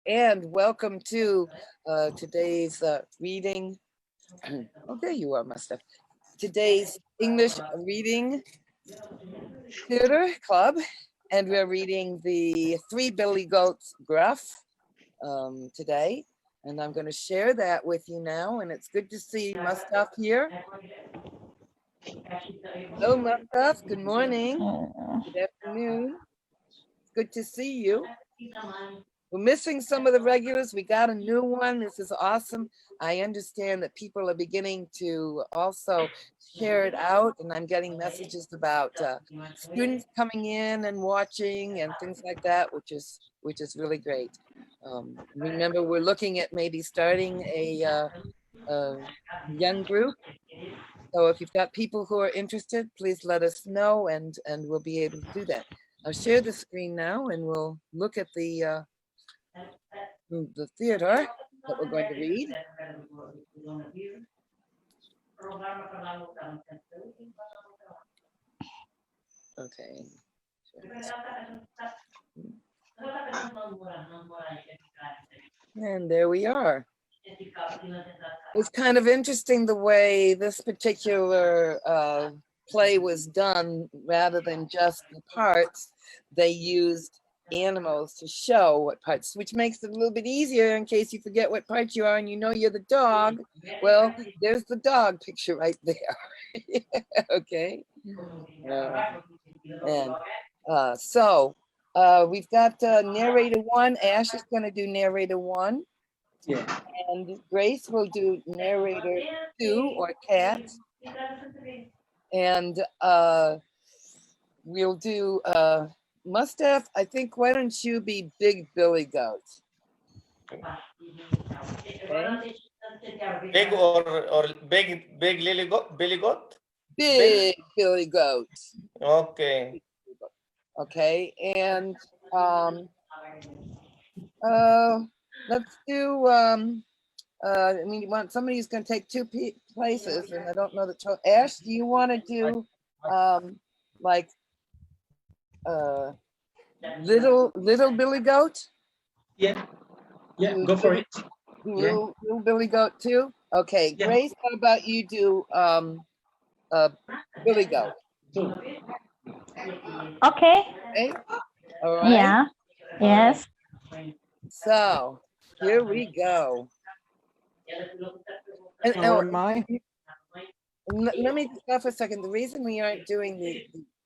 and welcome to today's reading. Oh, there you are, Mustafa. Today's English reading theater club, and we're reading the Three Billy Goats Gruff today. And I'm going to share that with you now. And it's good to see Mustafa here. Hello, Mustafa. Good morning. Good afternoon. Good to see you. We're missing some of the regulars. We got a new one. This is awesome. I understand that people are beginning to also share it out, and I'm getting messages about students coming in and watching and things like that, which is really great. Remember, we're looking at maybe starting a young group. So if you've got people who are interested, please let us know, and we'll be able to do that. I'll share the screen now, and we'll look at the theater that we're going to read. Okay. And there we are. It's kind of interesting the way this particular play was done. Rather than just the parts, they used animals to show what parts, which makes it a little bit easier in case you forget what part you are and you know you're the dog. Well, there's the dog picture right there. Okay. So we've got narrator one. Ash is going to do narrator one. Yeah. And Grace will do narrator two, or Cat. And we'll do Mustafa. I think, why don't you be Big Billy Goat? Okay. Big or big Lily goat, Billy Goat? Big Billy Goat. Okay. Okay, and let's do I mean, you want somebody who's going to take two places, and I don't know the Ash, do you want to do like little Billy Goat? Yeah, go for it. Little Billy Goat too. Okay, yeah. Grace, how about you do Billy Goat? Okay. All right. Yeah. Yes. So here we go. And, let me stop for a second. The reason we aren't doing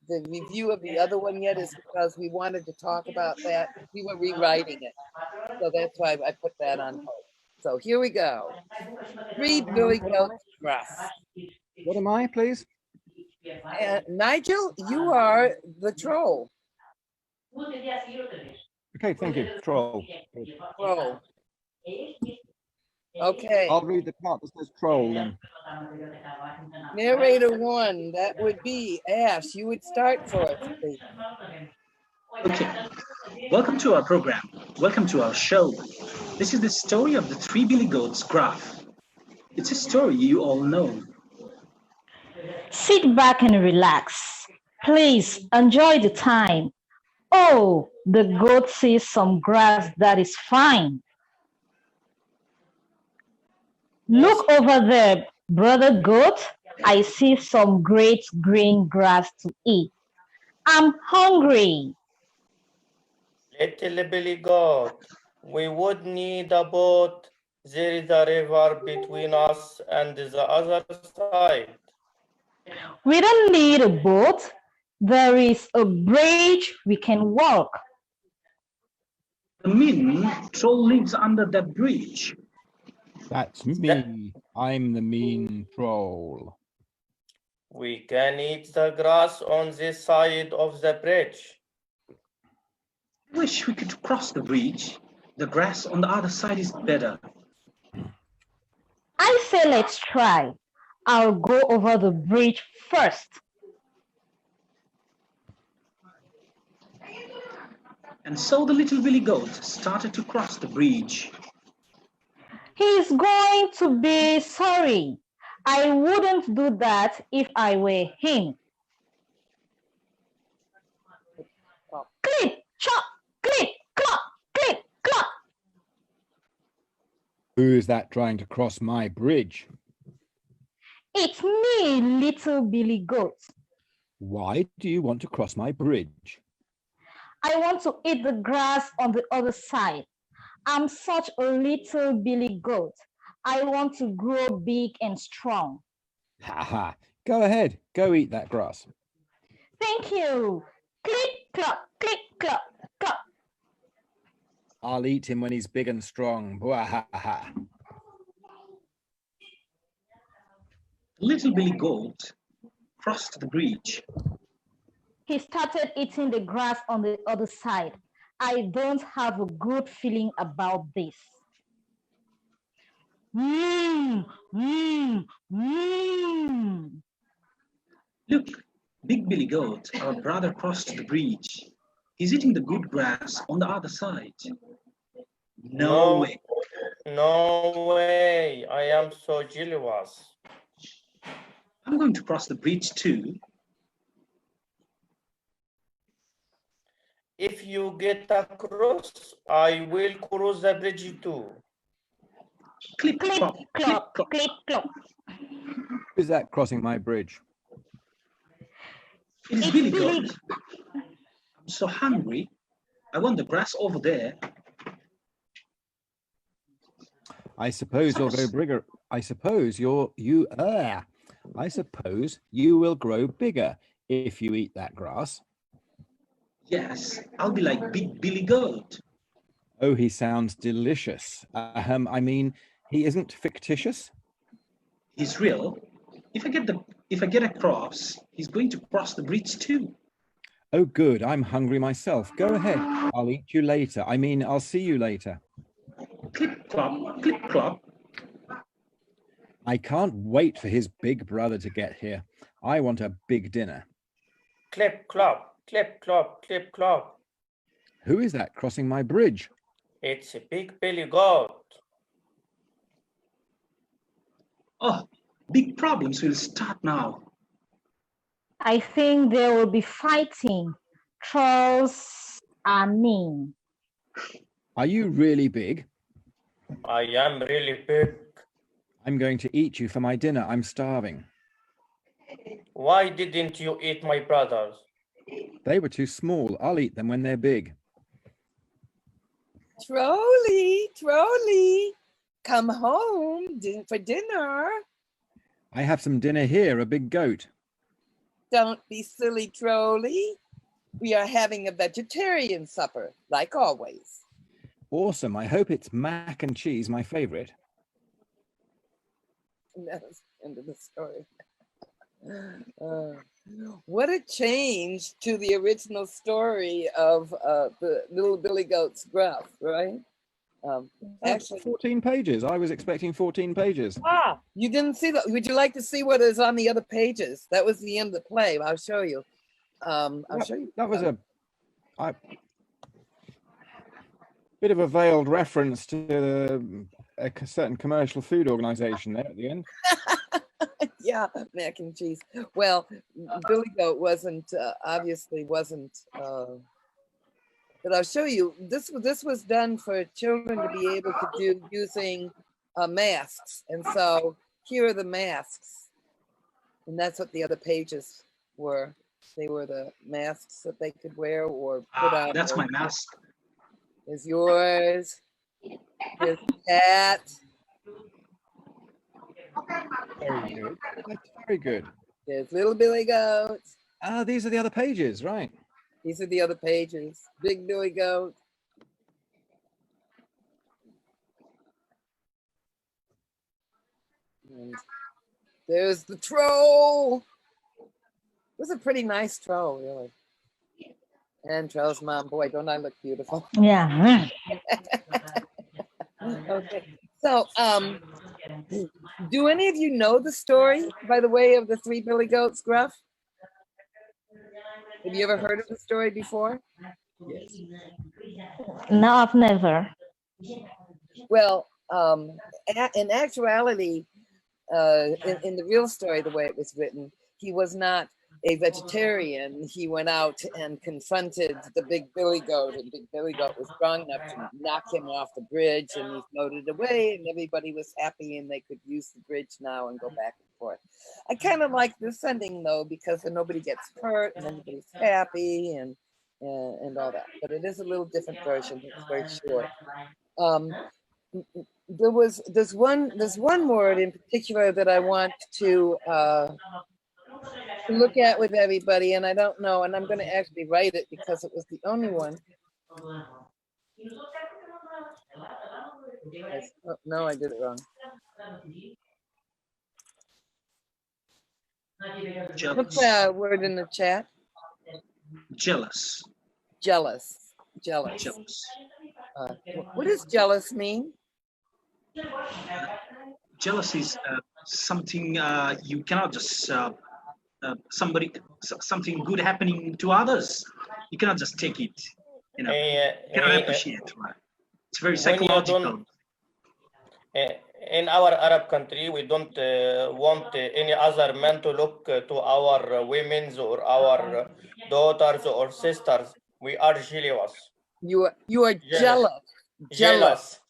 the review of the other one yet is because we wanted to talk about that. We were rewriting it. So that's why I put that on hold. So here we go. Three Billy Goats Gruff. What am I, please? Nigel, you are the troll. Okay, thank you. Troll. Troll. Okay. I'll read the part that says troll then. Narrator one, that would be Ash. You would start for us, please. Okay. Welcome to our program. Welcome to our show. This is the story of the Three Billy Goats Gruff. It's a story you all know. Sit back and relax. Please enjoy the time. Oh, the goat sees some grass that is fine. Look over there, brother goat. I see some great green grass to eat. I'm hungry. Little Billy Goat, we would need a boat. There is a river between us and the other side. We don't need a boat. There is a bridge we can walk. The mean troll lives under that bridge. That's me. I'm the mean troll. We can eat the grass on this side of the bridge. Wish we could cross the bridge. The grass on the other side is better. I say let's try. I'll go over the bridge first. And so the little Billy Goat started to cross the bridge. He's going to be sorry. I wouldn't do that if I were him. Clip, chop, clip, clop, clip, clop. Who's that trying to cross my bridge? It's me, little Billy Goat. Why do you want to cross my bridge? I want to eat the grass on the other side. I'm such a little Billy Goat. I want to grow big and strong. Ha ha. Go ahead. Go eat that grass. Thank you. Click, clop, click, clop, clop. I'll eat him when he's big and strong. Bwahaha. Little Billy Goat crossed the bridge. He started eating the grass on the other side. I don't have a good feeling about this. Mmm, mmm, mmm. Look, Big Billy Goat, our brother, crossed the bridge. He's eating the good grass on the other side. No way. No way. I am so jealous. I'm going to cross the bridge too. If you get across, I will cross the bridge too. Clip, Click, clop, clip, clop, clop. click, clop. Who's that crossing my bridge? It is It's Billy Billy. Goat. I'm so hungry. I want the grass over there. I suppose you'll go bigger. I suppose I suppose you will grow bigger if you eat that grass. Yes, I'll be like Big Billy Goat. Oh, he sounds delicious. I mean, he isn't fictitious. He's real. If I get across, he's going to cross the bridge too. Oh, good. I'm hungry myself. Go ahead. I'll eat you later. I mean, I'll see you later. Clip, clop, clip, clop. I can't wait for his big brother to get here. I want a big dinner. Clip, clop, clip, clop, clip, clop. Who is that crossing my bridge? It's a Big Billy Goat. Oh, big problems will start now. I think there will be fighting. Trolls are mean. Are you really big? I am really big. I'm going to eat you for my dinner. I'm starving. Why didn't you eat my brothers? They were too small. I'll eat them when they're big. Trolley, come home for dinner. I have some dinner here, a big goat. Don't be silly, Trolley. We are having a vegetarian supper, like always. Awesome. I hope it's mac and cheese, my favorite. And that's the end of the story. What a change to the original story of the little Billy Goat's Gruff, right? Actually, 14 pages. I was expecting 14 pages. you didn't see that. Would you like to see what is on the other pages? That was the end of the play. I'll show you. I'll show you. That was a bit of a veiled reference to a certain commercial food organization there at the end. Yeah, mac and cheese. Well, Billy Goat wasn't obviously wasn't. But I'll show you. This was done for children to be able to do using masks, and so here are the masks, and that's what the other pages were. They were the masks that they could wear or put on. That's my mask. Is yours. Here's Cat. Very good. That's very good. There's little Billy Goat. Ah, these are the other pages, right? These are the other pages. Big Billy Goat. And there's the troll. It was a pretty nice troll, really. And Troll's mom, boy, don't I look beautiful? Yeah. Okay. So, do any of you know the story, by the way, of the three Billy Goats, Gruff? Have you ever heard of the story before? Yes. No, I've never. Well, in actuality, in the real story, the way it was written, he was not a vegetarian, he went out and confronted the big billy goat, and big billy goat was strong enough to knock him off the bridge, and he floated away, and everybody was happy, and they could use the bridge now and go back and forth. I kind of like this ending though, because then nobody gets hurt and everybody's happy and all that. But it is a little different version. It's very short. There's one word in particular that I want to look at with everybody, and I don't know, and I'm going to actually write it because it was the only one. Oh, no, I did it wrong. What's that word in the chat? Jealous. Jealous. What does jealous mean? Jealous is something you cannot just something good happening to others. You cannot just take it. You know, you cannot appreciate. Right? It's very psychological. In our Arab country, we don't want any other man to look to our women's or our daughters or sisters. We are jealous. You are jealous.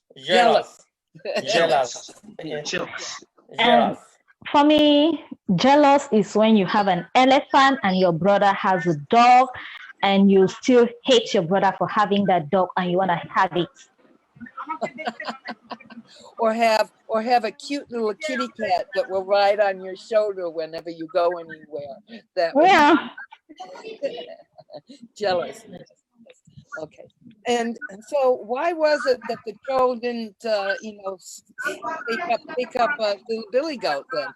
And for me, jealous is when you have an elephant and your brother has a dog, and you still hate your brother for having that dog and you want to have it. or have a cute little kitty cat that will ride on your shoulder whenever you go anywhere. That jealous. Okay. And so why was it that the troll didn't pick up little billy goat then?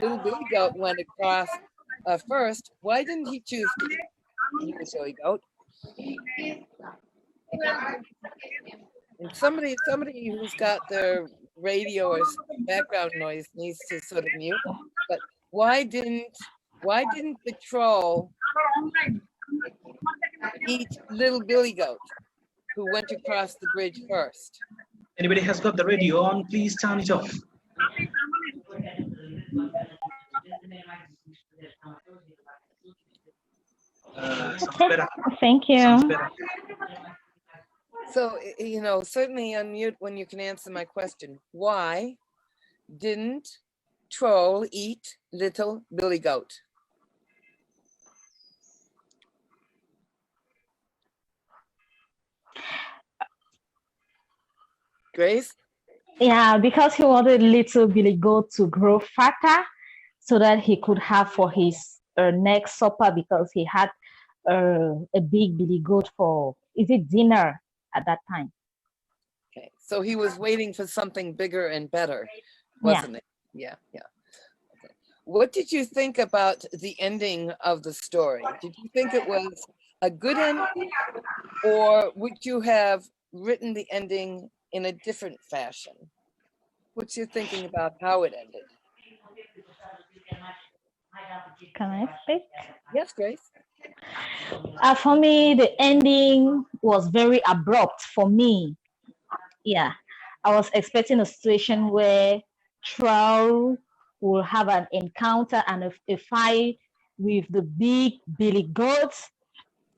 Little billy goat went across first. Why didn't he choose billy goat? And somebody who's got their radio or background noise needs to sort of mute. But why didn't the troll eat little billy goat, who went across the bridge first? Anybody has got the radio on, please turn it off. Okay. Thank you. So, certainly unmute when you can answer my question. Why didn't troll eat little billy goat? Grace? Yeah, because he wanted little billy goat to grow fatter so that he could have for his next supper, because he had a big billy goat for, dinner at that time. Okay, so he was waiting for something bigger and better, wasn't it? Yeah. Okay. What did you think about the ending of the story? Did you think it was a good ending, or would you have written the ending in a different fashion? What's your thinking about how it ended? Can I speak? Yes, Grace. For me, the ending was very abrupt for me. Yeah, I was expecting a situation where Troll will have an encounter and a fight with the big billy goats,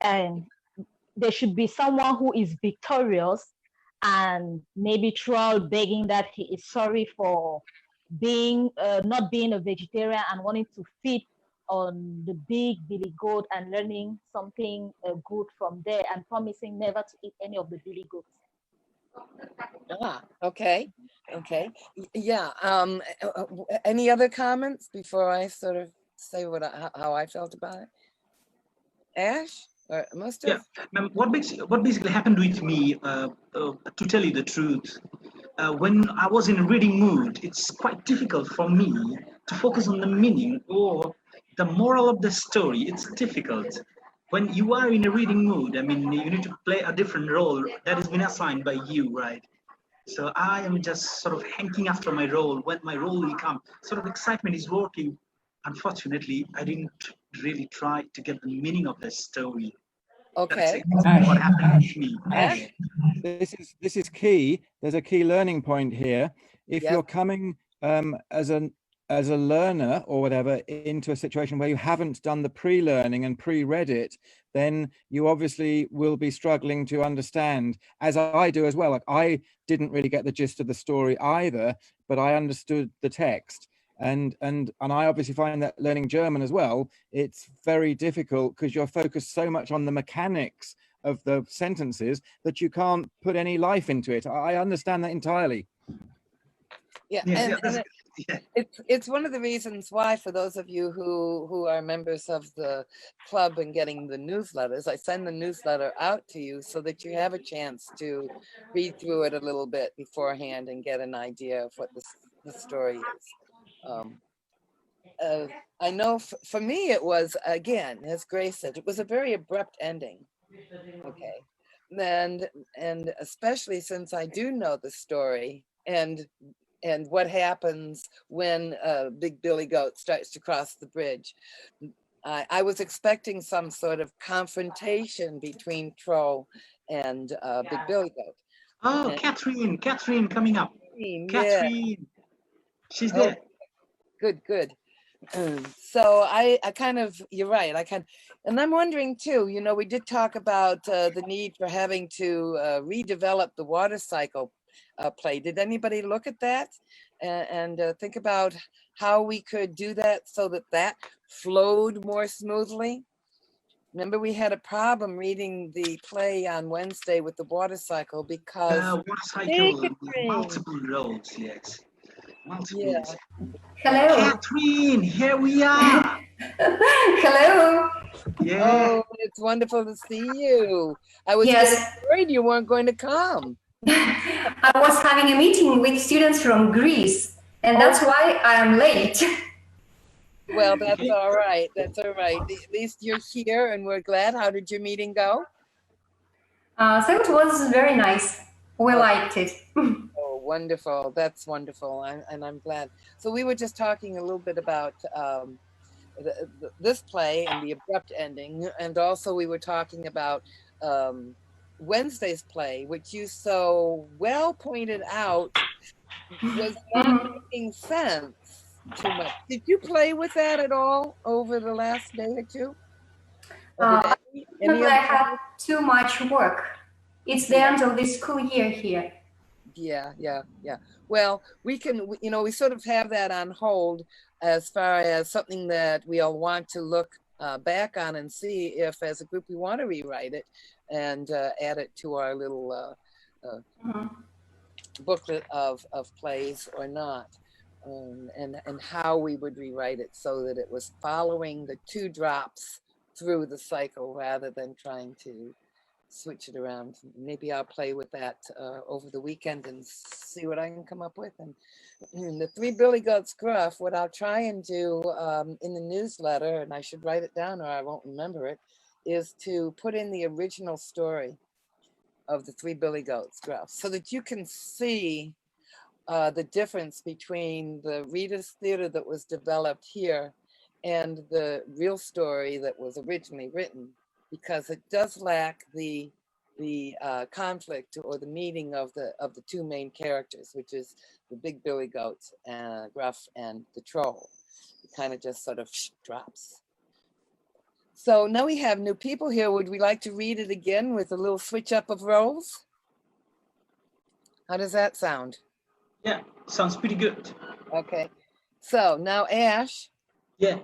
and there should be someone who is victorious, and maybe Troll begging that he is sorry for being not being a vegetarian and wanting to feed on the big billy goat and learning something good from there, and promising never to eat any of the billy goats. Okay. Yeah. Any other comments before I sort of say how I felt about it? Ash? Or most of? Yeah, what basically happened with me, to tell you the truth, when I was in a reading mood, it's quite difficult for me to focus on the meaning or the moral of the story. It's difficult. When you are in a reading mood, I mean, you need to play a different role that has been assigned by you, right? So I am just sort of hanking after my role. When my role will come, sort of excitement is working. Unfortunately, I didn't really try to get the meaning of the story. Okay. That's what happened with me. Ash? This is key. There's a key learning point here. If you're coming as an as a learner or whatever into a situation where you haven't done the pre-learning and pre-read it, then you obviously will be struggling to understand, as I do as well. Like, I didn't really get the gist of the story either, but I understood the text. And I obviously find that learning German as well, it's very difficult because you're focused so much on the mechanics of the sentences that you can't put any life into it. I understand that entirely. Yeah, it's one of the reasons why, for those of you who are members of the club and getting the newsletters, I send the newsletter out to you so that you have a chance to read through it a little bit beforehand and get an idea of what the story is. I know for me it was, again, as Grace said, it was a very abrupt ending. Okay, and especially since I do know the story and what happens when Big Billy Goat starts to cross the bridge. I was expecting some sort of confrontation between Troll and Big Billy Goat. Oh, and Catherine coming up. Catherine, she's there. Good. So I kind of, you're right. And I'm wondering too, you know, we did talk about the need for having to redevelop the water cycle play. Did anybody look at that and think about how we could do that so that flowed more smoothly? Remember, we had a problem reading the play on Wednesday with the water cycle because water cycle, multiple roads, yes. Multiple. Yeah. Hello. Catherine, here we are. Hello. Yeah. Oh, it's wonderful to see you. I was worried you weren't going to come. I was having a meeting with students from Greece, and that's why I am late. Well, that's all right. That's all right. At least you're here, and we're glad. How did your meeting go? So it was very nice. We liked it. Oh, wonderful. That's wonderful. And I'm glad. So we were just talking a little bit about this play and the abrupt ending. And also we were talking about Wednesday's play, which you so well pointed out was not making sense too much. Did you play with that at all over the last day or two? I had too much work. It's the end of the school year here. Yeah. Well, we can, you know, we sort of have that on hold as far as something that we all want to look back on and see if as a group we want to rewrite it and add it to our little booklet of plays or not. And how we would rewrite it so that it was following the two drops through the cycle rather than trying to switch it around. Maybe I'll play with that over the weekend and see what I can come up with. And the Three Billy Goats Gruff, what I'll try and do in the newsletter, and I should write it down or I won't remember it, is to put in the original story of the Three Billy Goats Gruff so that you can see the difference between the Reader's Theater that was developed here and the real story that was originally written, because it does lack the conflict or the meeting of the two main characters, which is the Big Billy Goat, Gruff, and the Troll. It kind of just sort of drops. So now we have new people here. Would we like to read it again with a little switch up of roles? How does that sound? Yeah, sounds pretty good. Okay, so now Ash. Yeah.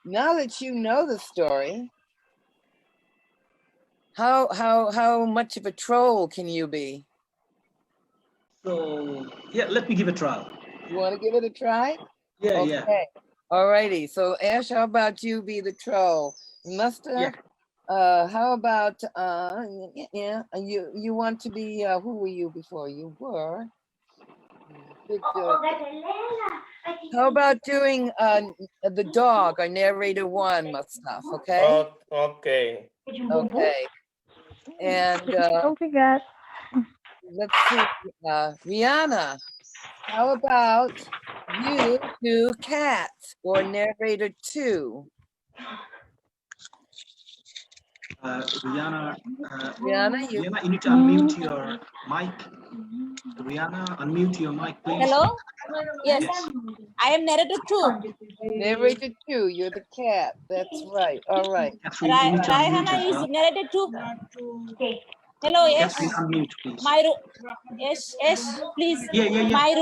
Now that you know the story, how much of a troll can you be? So yeah, let me give it a try. You want to give it a try? Yeah, okay. yeah. All righty. So Ash, how about you be the troll? Muster? Yeah. How about you want to be who were you before? You were. How about doing the dog or narrator one, Mustafa? Okay. Okay. Okay. And let's see, Rihanna. How about you do Cat or narrator two? Rihanna, you need to unmute your mic. Rihanna, unmute your mic, please. Hello? Yes. I am narrator too. Narrator 2, you're the cat. That's right. All right. Catherine, you need to unmute Raihana as is well. narrator too. Hello, yes. Catherine, unmute, please. Yes, please. Yeah. My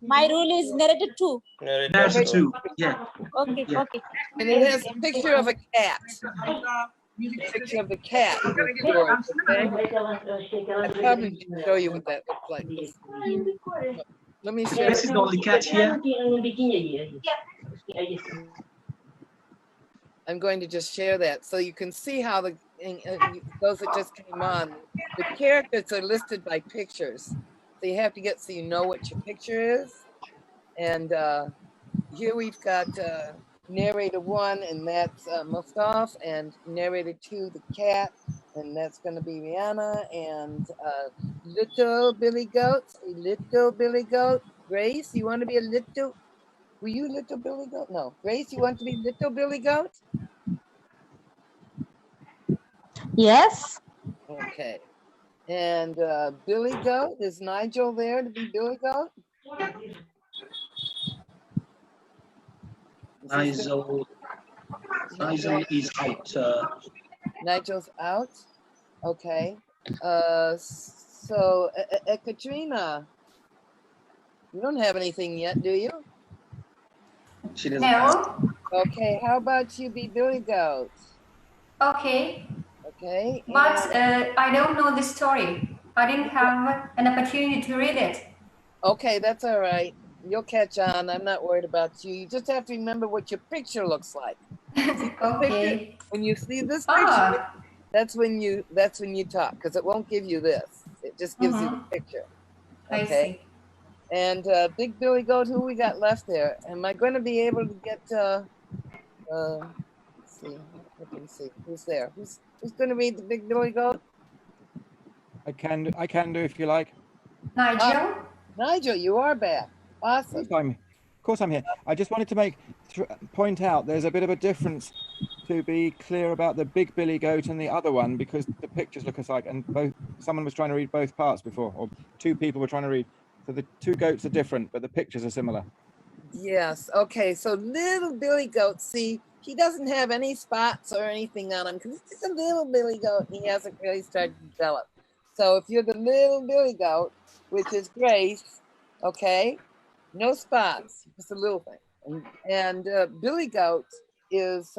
Right. rule is narrator too. Narrator two. Yeah. Okay, Yeah. okay. And it has a picture of a cat. Picture of the cat in the story, okay? I probably should show you what that looks like. Let me share This is the only cat here. I'm going to just share that so you can see how those that just came on, the characters are listed by pictures. So you have to get so you know what your picture is. And here we've got narrator 1, and that's Mustaf, and narrator 2, the cat, and that's going to be Rihanna, and little Billy Goat, Grace, you want to be a little? Were you little Billy Goat? No. Grace, you want to be little Billy Goat? Yes. Okay. And Billy Goat, is Nigel there to be Billy Goat? Nigel is out. Nigel's out. Okay. So Katrina, you don't have anything yet, do you? She doesn't. No. Okay. How about you be Billy Goat? Okay. Okay. But I don't know the story. I didn't have an opportunity to read it. Okay, that's all right. You'll catch on. I'm not worried about you. You just have to remember what your picture looks like. Okay. When you see this picture, that's when you talk, because it won't give you this. It just gives you the picture. I Okay. see. And Big Billy Goat, who we got left there? Am I going to be able to get? Let's see. Let me see. Who's there? Who's going to read the Big Billy Goat? I can do if you like. Nigel? Nigel, you are back. Awesome. Of course I'm here. I just wanted to point out there's a bit of a difference, to be clear about the Big Billy Goat and the other one, because the pictures look alike, and someone was trying to read both parts before, or 2 people were trying to read. So the 2 goats are different, but the pictures are similar. Yes. Okay. So little Billy Goat, see, he doesn't have any spots or anything on him because he's just a little Billy Goat. And he hasn't really started to develop. So if you're the little Billy Goat, which is Grace, okay, no spots, just a little thing. And Billy Goat is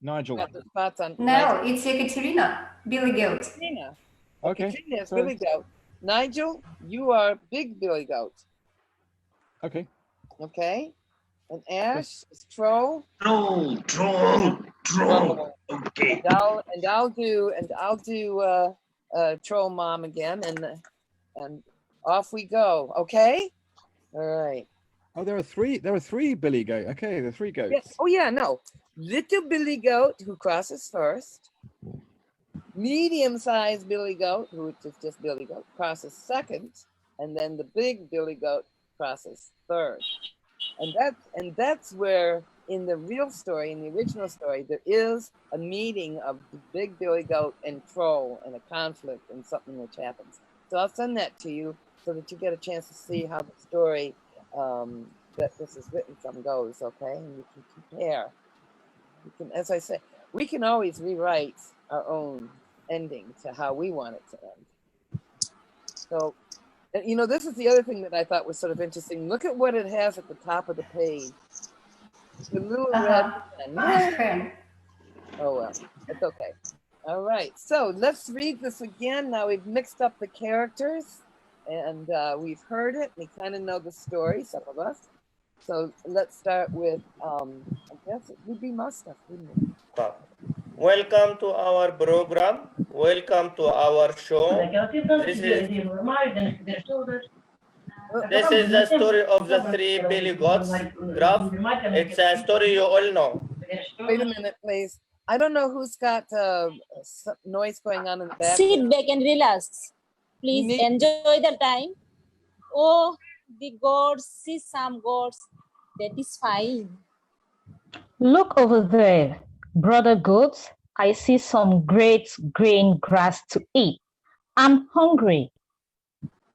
Nigel. got the spots on. No, it's Ekaterina. Billy Goat. Katrina. Okay. Katrina is Billy Goat. Nigel, you are Big Billy Goat. Okay. Okay. And Ash is Troll. Troll. Okay. And I'll do Troll Mom again, and off we go. Okay. All right. Oh, there are 3 Billy Goat. Okay, there are 3 goats. Yes. Oh yeah. No. Little Billy Goat, who crosses first. Medium-sized Billy Goat, who is just Billy Goat, crosses second, and then the big Billy Goat crosses third. And that's where, in the real story, in the original story, there is a meeting of the big Billy Goat and Troll, and a conflict and something which happens. So I'll send that to you so that you get a chance to see how the story that this is written from goes. Okay, and you can compare. You can, as I say, we can always rewrite our own ending to how we want it to end. So, you know, this is the other thing that I thought was sort of interesting. Look at what it has at the top of the page. The little red pen. Oh, well, it's okay. All right, so let's read this again. Now we've mixed up the characters, and we've heard it. We kind of know the story, some of us. So let's start with, I guess it would be Mustaf, wouldn't it? Welcome to our program. Welcome to our show. This is the story of the 3 Billy Goats. Gruff. It's a story you all know. Wait a minute, please. I don't know who's got noise going on in the back. Sit back and relax. Please enjoy the time. Oh, the gods, see some gods. That is fine. Look over there, brother goats. I see some great green grass to eat. I'm hungry.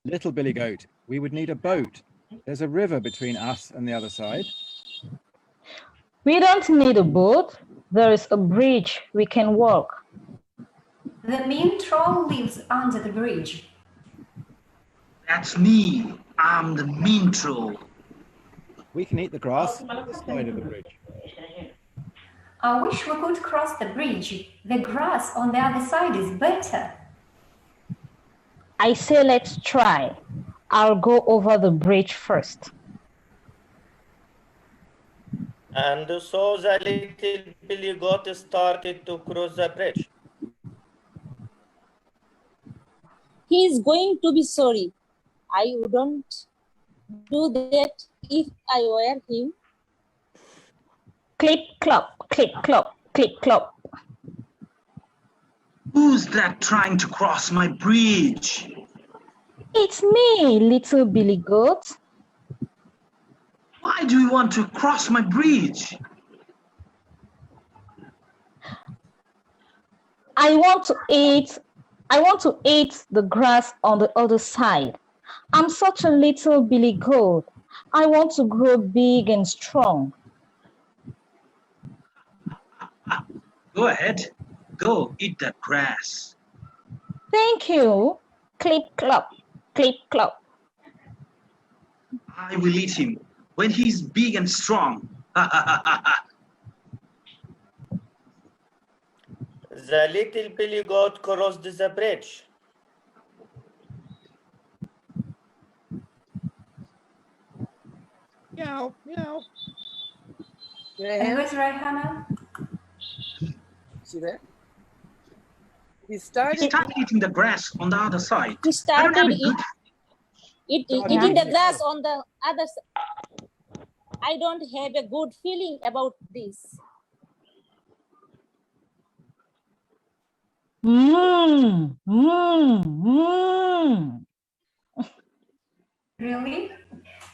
Little Billy Goat, We would need a boat. There's a river between us and the other side. We don't need a boat. There is a bridge we can walk. The mean troll lives under the bridge. That's me. I'm the mean troll. We can eat the grass on this side of the bridge. I wish we could cross the bridge. The grass on the other side is better. I say let's try. I'll go over the bridge first. And so the little Billy goat started to cross the bridge. He is going to be sorry. I wouldn't do that if I were him. Clip, clop, clip, clop, clip, clop. Who's that trying to cross my bridge? It's me, little Billy Goat. Why do you want to cross my bridge? I want to eat the grass on the other side. I'm such a little Billy Goat. I want to grow big and strong. Go ahead. Go eat that grass. Thank you. Clip, clop, clip, clop. I will eat him when he's big and strong. The little Billy goat crossed the bridge. Meow, meow. And who's right, Hannah? See there? He He started. started eating the grass on the other side. He I don't have started a good eating the grass on the other side. I don't have a good feeling about this. Mmm, mmm, mmm. Really?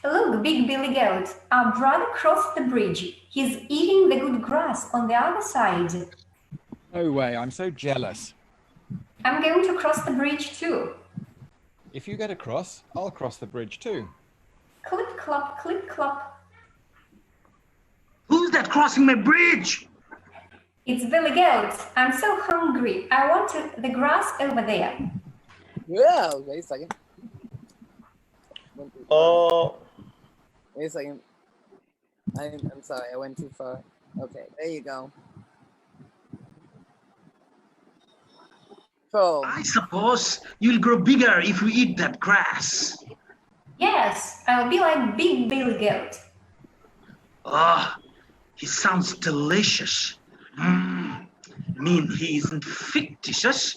Look, Big Billy Goat. Our brother crossed the bridge. He's eating the good grass on the other side. No way, I'm so jealous. I'm going to cross the bridge too. If you get across, I'll cross the bridge too. Clip, clop, clip, clop. Who's that crossing my bridge? It's Billy Goat. I'm so hungry. I want the grass over there. Yeah, wait a second. Oh, Wait a second. I'm sorry, I went too far. Okay, there you go. Troll. I suppose you'll grow bigger if you eat that grass. Yes, I'll be like Big Billy Goat. Oh, he sounds delicious. Mean he isn't fictitious?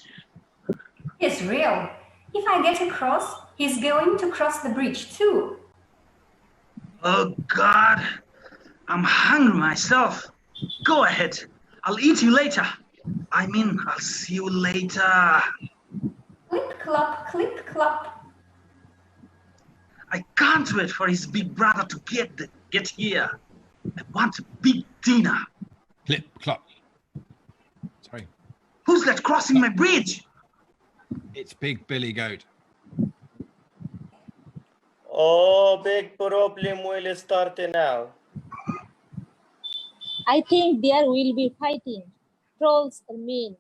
He's real. If I get across, he's going to cross the bridge too. Oh God, I'm hungry myself. Go ahead, I'll eat you later. I mean, I'll see you later. Clip, clop, clip, clop. I can't wait for his big brother to get here. I want a big dinner. Clip, clop. Sorry. Who's that crossing my bridge? It's Big Billy Goat. oh, big problem will start now. I think there will be fighting. Trolls are mean.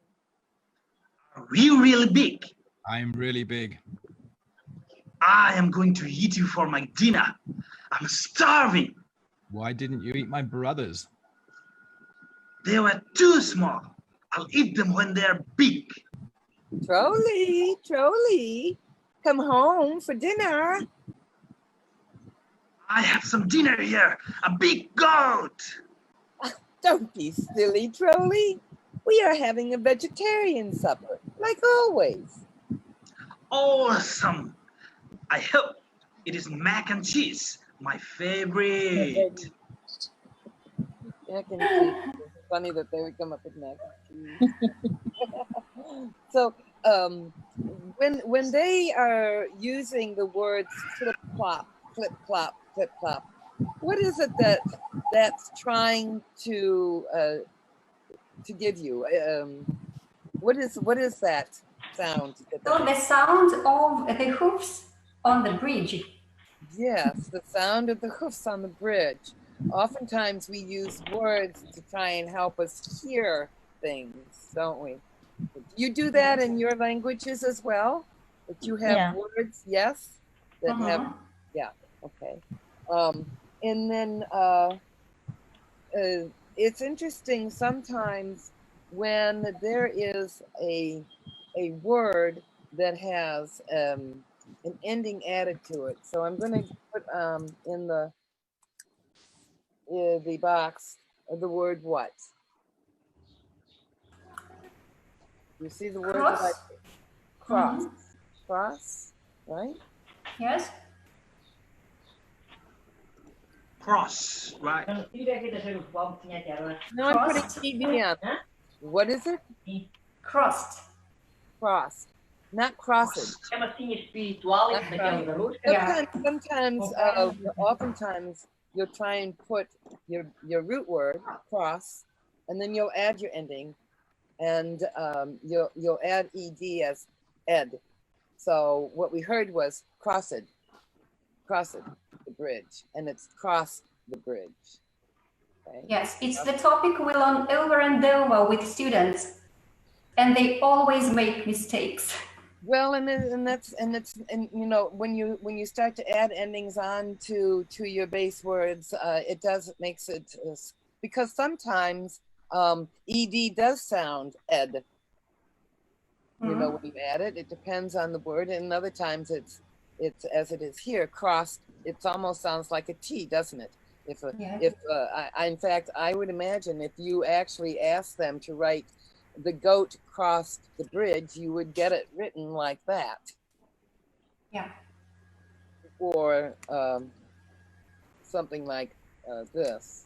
Are you really big? I'm really big. I am going to eat you for my dinner. I'm starving. Why didn't you eat my brothers? They were too small. I'll eat them when they're big. Trolly, Trolly, come home for dinner. I have some dinner here. A big goat. Don't be silly, Trolly. We are having a vegetarian supper, like always. Awesome. I hope it is mac and cheese, my favorite. Mac and cheese. It's funny that they would come up with mac and cheese. So, when they are using the words flip flop, flip flop, flip flop, what is it that's trying to give you? What is that sound? So the sound of the hoofs on the bridge. Yes, the sound of the hoofs on the bridge. Oftentimes we use words to try and help us hear things, don't we? You do that in your languages as well? That you have Yeah. words, yes, that have, yeah, okay. And then it's interesting sometimes when there is a word that has an ending added to it. So I'm going to put in the box the word what? You see the word that I Cross. cross, cross, right? Yes. Cross, right? Now I'm putting Crossed. ED on. What is it? Crossed. Cross, not crossed. Yeah. Sometimes, oftentimes, you'll try and put your root word cross, and then you'll add your ending, and you'll add ed as ed. So what we heard was crossed the bridge, and it's crossed the bridge. Okay. Yes, it's the topic we learn over and over with students, and they always make mistakes. Well, and you know, when you start to add endings on to your base words, it makes it because sometimes ed does sound ed. You know, when you add it, it depends on the word, and other times it's as it is here, crossed. It almost sounds like a T, doesn't it? In fact, I would imagine if you actually asked them to write the goat crossed the bridge, you would get it written like that. Yeah. Or something like this.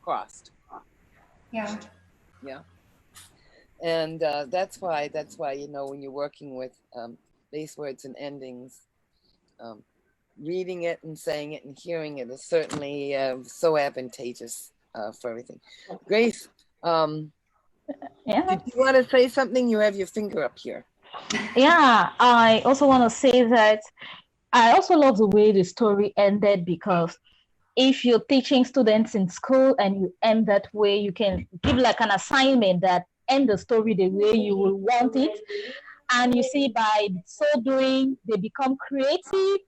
Crossed. Yeah. Yeah. And that's why, you know, when you're working with base words and endings, reading it and saying it and hearing it is certainly so advantageous for everything. Grace, Yeah. did you want to say something? You have your finger up here. Yeah, I also want to say that I also love the way the story ended, because if you're teaching students in school and you end that way, you can give like an assignment that end the story the way you will want it. And you see, by so doing, they become creative,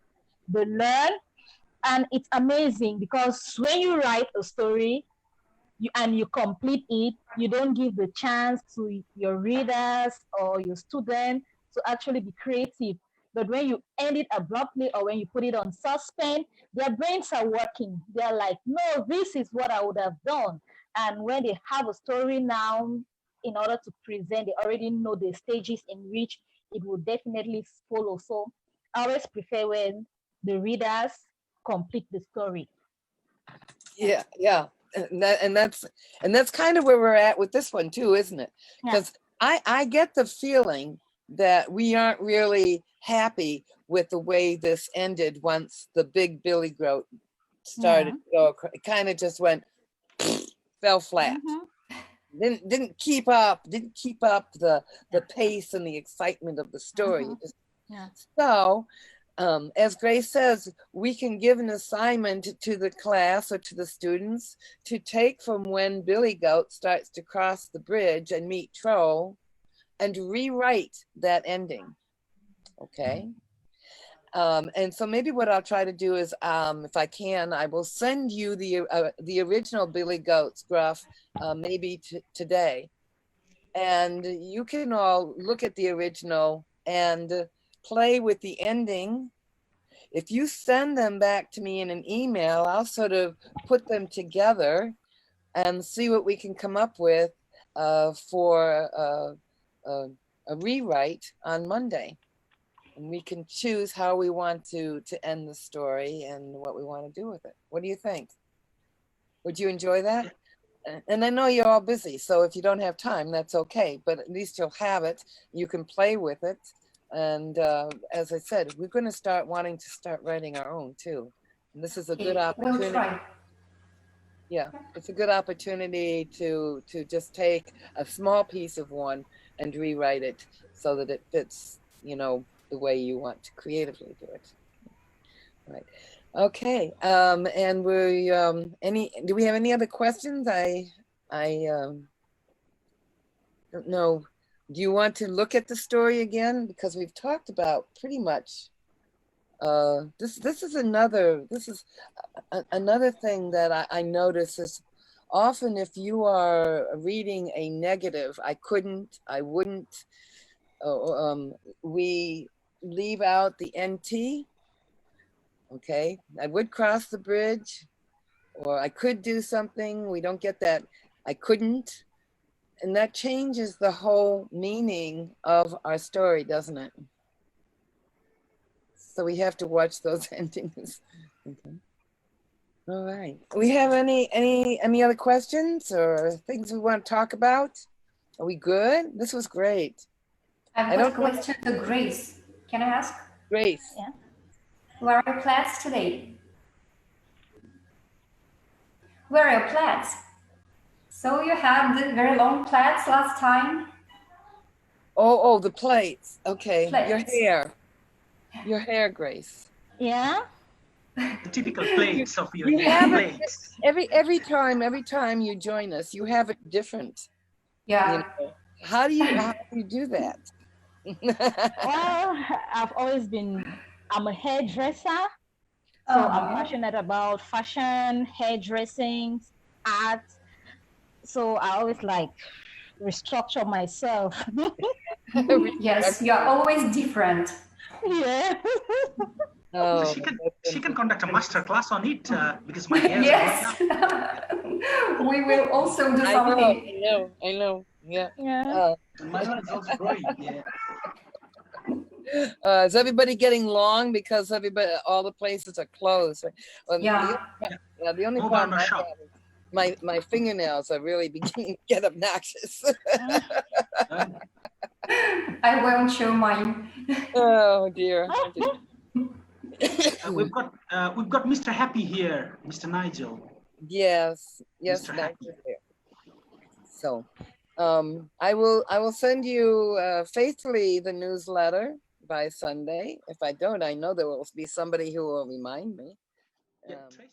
they learn, and it's amazing because when you write a story, and you complete it, you don't give the chance to your readers or your students to actually be creative. But when you end it abruptly or when you put it on suspense, their brains are working. They're like, no, this is what I would have done. And when they have a story now, in order to present, they already know the stages in which it will definitely follow. So I always prefer when the readers complete the story. Yeah, yeah. And that's kind of where we're at with this one too, isn't it? Because I get the feeling that we aren't really happy with the way this ended once the big billy goat started to go. It kind of just went fell flat. Didn't keep up the pace and the excitement of the story. So as Grace says, we can give an assignment to the class or to the students to take from when Billy Goat starts to cross the bridge and meet Troll and rewrite that ending. Okay. And so maybe what I'll try to do is, if I can, I will send you the original Billy Goat's Gruff, maybe today. And you can all look at the original and play with the ending. If you send them back to me in an email, I'll sort of put them together and see what we can come up with for a rewrite on Monday. And we can choose how we want to end the story and what we want to do with it. What do you think? Would you enjoy that? And I know you're all busy, so if you don't have time, that's okay. But at least you'll have it. You can play with it. And as I said, we're going to start wanting to start writing our own too. And this is a good opportunity. We'll try. Yeah, it's a good opportunity to just take a small piece of one and rewrite it so that it fits, you know, the way you want to creatively do it. Right. Okay. And we do we have any other questions? I don't know. Do you want to look at the story again? Because we've talked about pretty much this is another thing that I notice is often if you are reading a negative, I couldn't, I wouldn't, we leave out the NT. Okay, I would cross the bridge, or I could do something. We don't get that. I couldn't. And that changes the whole meaning of our story, doesn't it? So we have to watch those endings. Okay. All right. We have any other questions or things we want to talk about? Are we good? This was great. I've got a question to Grace. Can I ask? Grace. Yeah. Where are your plants today? Where are your plants? So you had the very long plants last time? Oh, the plates. Okay. Plates. Your hair, Grace. Yeah. The typical plates of your You have it plates. every time you join us, you have it different. Yeah. You know? How do you do that? Well, I've always been, I'm a hairdresser. So I'm passionate about fashion, hairdressing, art. So I always like restructure myself. Yes, you're always different. Yeah. Oh, she can conduct a master class on it because my hair. Yes. We will also do something. I know. Yeah. Yeah. My hair is also growing. Yeah. Is everybody getting long because all the places are closed? Yeah. The only Go problem barber I shop. have is my fingernails are really beginning to get obnoxious. I won't show mine. Oh dear. We've got Mr. Happy here, Mr. Nigel. Yes, Mr. nice Happy. to hear. So, I will send you faithfully the newsletter by Sunday. If I don't, I know there will be somebody who will remind me. Yeah, Tracy.